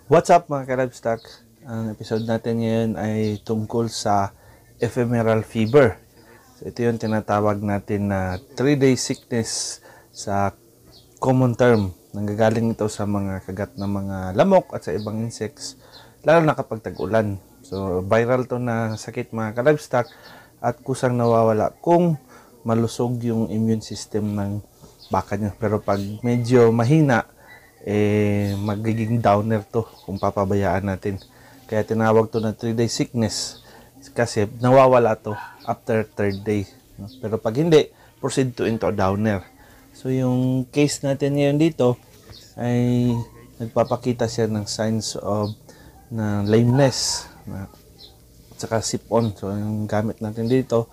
What's up mga ka-livestock? Ang episode natin ngayon ay tungkol sa ephemeral fever. So, ito yung tinatawag natin na 3-day sickness sa common term. Nanggagaling ito sa mga kagat ng mga lamok at sa ibang insects, lalo na kapag tag-ulan. So viral to na sakit mga ka-livestock at kusang nawawala kung malusog yung immune system ng baka nyo. Pero pag medyo mahina, magiging downer to kung papabayaan natin. Kaya tinawag to na 3-day sickness kasi nawawala to after 3rd day. Pero pag hindi, proceed to into a downer. So yung case natin ngayon dito ay nagpapakita siya ng signs of na lameness at saka sip-on. So yung gamit natin dito,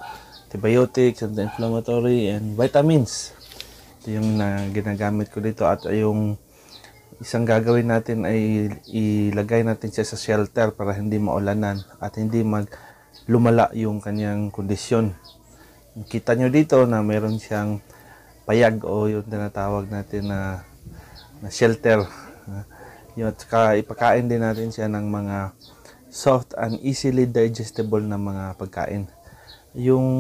antibiotics, anti-inflammatory, and vitamins. Ito yung ginagamit ko dito. At yung isang gagawin natin ay ilagay natin siya sa shelter para hindi maulanan at hindi lumala yung kanyang kondisyon. Kita nyo dito na meron siyang payag o yung tinatawag natin na shelter. Yun, at saka ipakain din natin siya ng mga soft and easily digestible na mga pagkain. Yung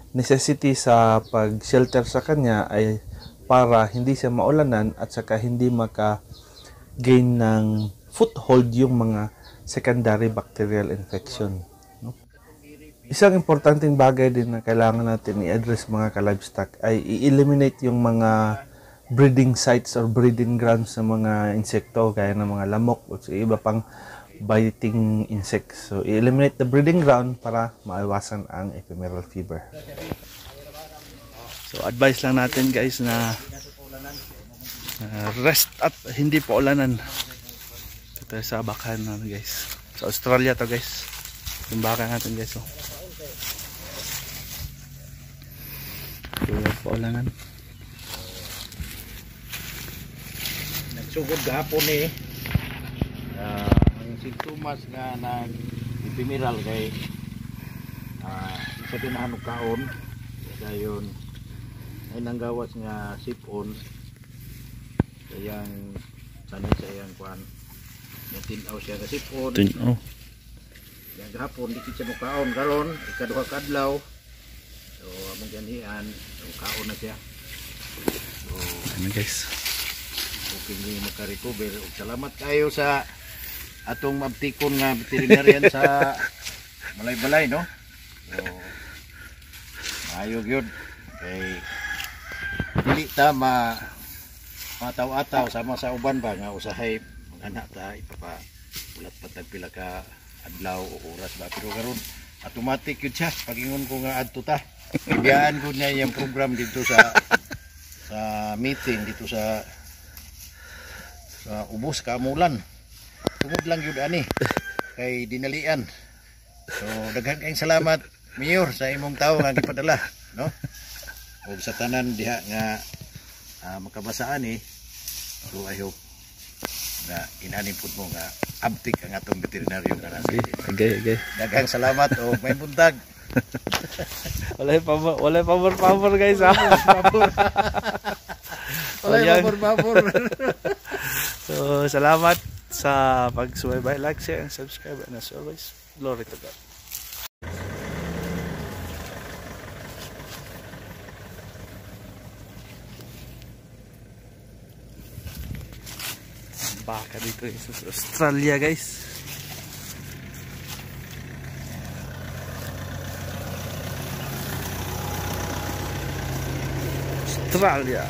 necessity sa pag-shelter sa kanya ay para hindi siya maulanan at saka hindi maka-gain ng foothold yung mga secondary bacterial infection. No? Isang importanteng bagay din na kailangan natin i-address mga ka-livestock ay i-eliminate yung mga breeding sites or breeding grounds ng mga insekto gaya ng mga lamok o iba pang biting insects. So i-eliminate the breeding ground para maiwasan ang ephemeral fever. So advice lang natin guys na rest at hindi po ulanan. Ito sa bakahan natin guys. Sa Australia to guys. Yung baka natin guys. So po ulanan. Nagsugod gahapon ang sintomas nga nag-ephemeral kay isa din na kaon dayon ay nanggawas nga sipon kayang sanay sa iyang kuan natinaw siya nga sipon yang gahapon di siya mo kaon karon ikaduha kadlaw so among ganian so kaon na siya so ano guys, okay ni makarecover. Salamat kayo sa atong mabtikon nga veterinarian sa Balay-Balay, no? So maayog yun kay dili ta mataw-ataw sama sa uban ba nga usahay magana ta ipapabulat patag pila ka adlaw o oras ba, pero karon automatic yun siya. Pagingon ko nga adto ta ibiyaan ko niya yung program dito sa meeting dito sa ubos kamulan tungod lang yun ani kay dinalian. So daghan kayong salamat Mayor sa imong tao nga gipadala, no? O sa tanan diha nga makabasaan so I hope na inanin po mo nga abtik ang atong veterinaryo nga okay. Daghang salamat o may buntag. Wala pabor guys ha. Wala pabor. So salamat sa pagsubaybay, like, share, and subscribe, and as always, glory to God. Baka dito sa Australia guys. Australia.